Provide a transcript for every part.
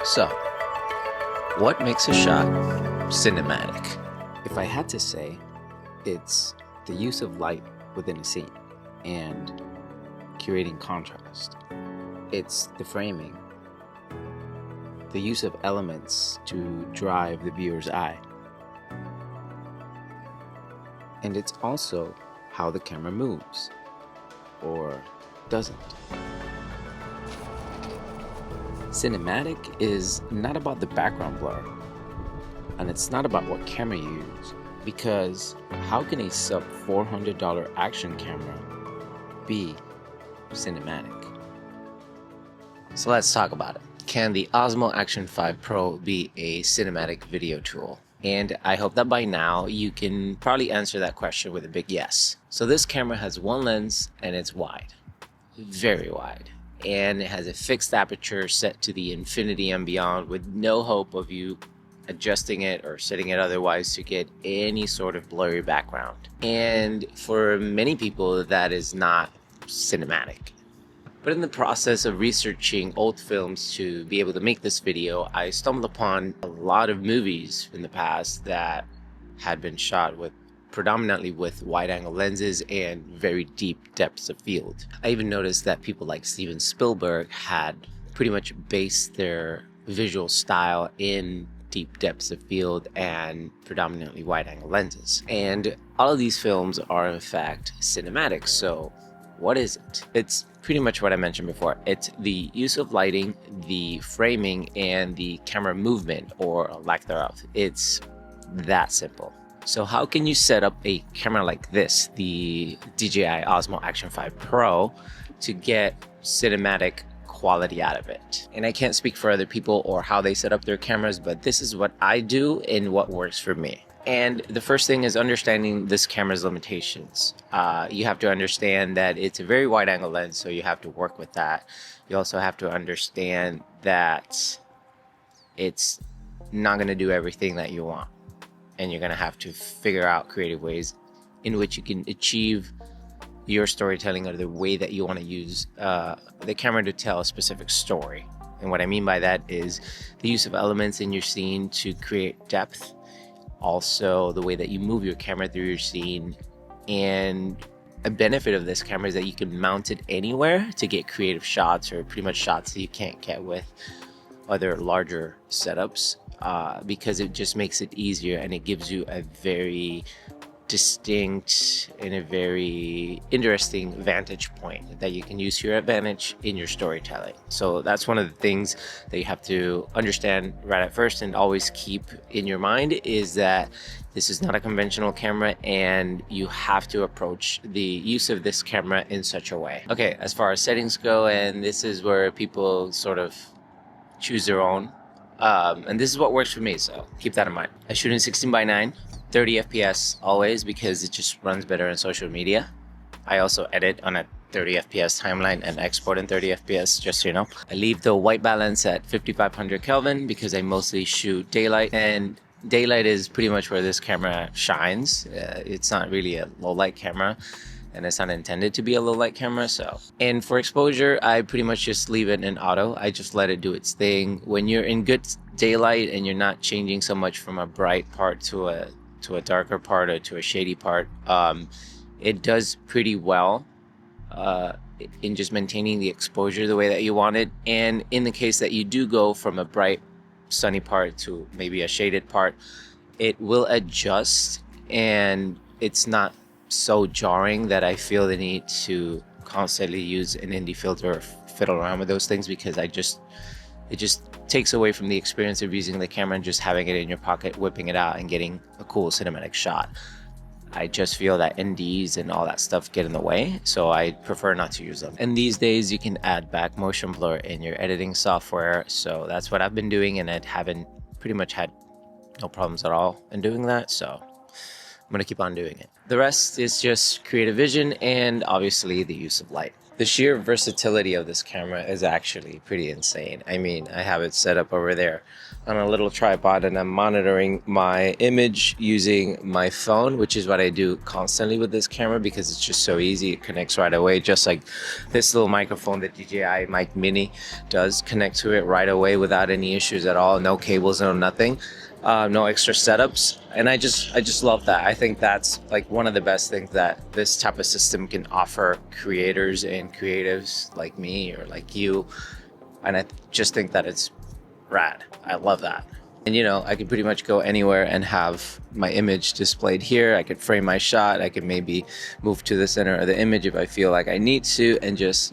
So, what makes a shot cinematic? If I had to say, it's the use of light within a scene and curating contrast. It's the framing, the use of elements to drive the viewer's eye. And it's also how the camera moves, or doesn't. Cinematic is not about the background blur, and it's not about what camera you use, because how can a sub $400 action camera be cinematic? So let's talk about it. Can the Osmo Action 5 Pro be a cinematic video tool? And I hope that by now you can probably answer that question with a big yes. So this camera has one lens and it's wide, very wide. And it has a fixed aperture set to the infinity and beyond with no hope of you adjusting it or setting it otherwise to get any sort of blurry background. And for many people, that is not cinematic. But in the process of researching old films to be able to make this video, I stumbled upon a lot of movies in the past that had been shot with predominantly with wide-angle lenses and very deep depths of field. I even noticed that people like Steven Spielberg had pretty much based their visual style in deep depths of field and predominantly wide-angle lenses. And all of these films are in fact cinematic. So what is it? It's pretty much what I mentioned before. It's the use of lighting, the framing, and the camera movement or lack thereof. It's that simple. So how can you set up a camera like this, the DJI Osmo Action 5 Pro, to get cinematic quality out of it? And I can't speak for other people or how they set up their cameras, but this is what I do and what works for me. And the first thing is understanding this camera's limitations. You have to understand that it's a very wide angle lens, so you have to work with that. You also have to understand that it's not going to do everything that you want. And you're going to have to figure out creative ways in which you can achieve your storytelling or the way that you want to use the camera to tell a specific story. And what I mean by that is the use of elements in your scene to create depth. Also, the way that you move your camera through your scene. And a benefit of this camera is that you can mount it anywhere to get creative shots, or pretty much shots that you can't get with other larger setups, because it just makes it easier and it gives you a very distinct and a very interesting vantage point that you can use to your advantage in your storytelling. So that's one of the things that you have to understand right at first and always keep in your mind, is that this is not a conventional camera and you have to approach the use of this camera in such a way. Okay, as far as settings go, and this is where people sort of choose their own, and this is what works for me, so keep that in mind. I shoot in 16:9, 30 FPS always, because it just runs better in social media. I also edit on a 30 FPS timeline and export in 30 FPS, just so you know. I leave the white balance at 5500 Kelvin because I mostly shoot daylight, and daylight is pretty much where this camera shines. It's not really a low light camera, and it's not intended to be a low light camera. So, and for exposure, I pretty much just leave it in auto. I just let it do its thing. When you're in good daylight and you're not changing so much from a bright part to a darker part or to a shady part, it does pretty well in just maintaining the exposure the way that you want it. And in the case that you do go from a bright sunny part to maybe a shaded part, it will adjust, and it's not so jarring that I feel the need to constantly use an ND filter or fiddle around with those things, because it just takes away from the experience of using the camera and just having it in your pocket, whipping it out and getting a cool cinematic shot. I just feel that NDs and all that stuff get in the way, so I prefer not to use them. And these days you can add back motion blur in your editing software, so that's what I've been doing, and I haven't pretty much had no problems at all in doing that, so I'm gonna keep on doing it. The rest is just creative vision and obviously the use of light. The sheer versatility of this camera is actually pretty insane. I mean, I have it set up over there on a little tripod and I'm monitoring my image using my phone, which is what I do constantly with this camera because it's just so easy. It connects right away, just like this little microphone that DJI Mic Mini does connect to it right away without any issues at all. No cables, no nothing. No extra setups, and I just love that. I think that's like one of the best things that this type of system can offer creators and creatives like me or like you, and I just think that it's rad. I love that. And I could pretty much go anywhere and have my image displayed here. I could frame my shot. I could maybe move to the center of the image if I feel like I need to, and just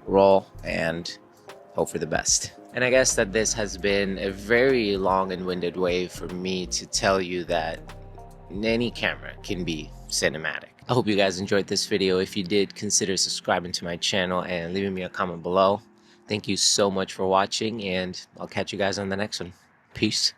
roll and hope for the best. And I guess that this has been a very long and winded way for me to tell you that any camera can be cinematic. I hope you guys enjoyed this video. If you did, consider subscribing to my channel and leaving me a comment below. Thank you so much for watching, and I'll catch you guys on the next one. Peace.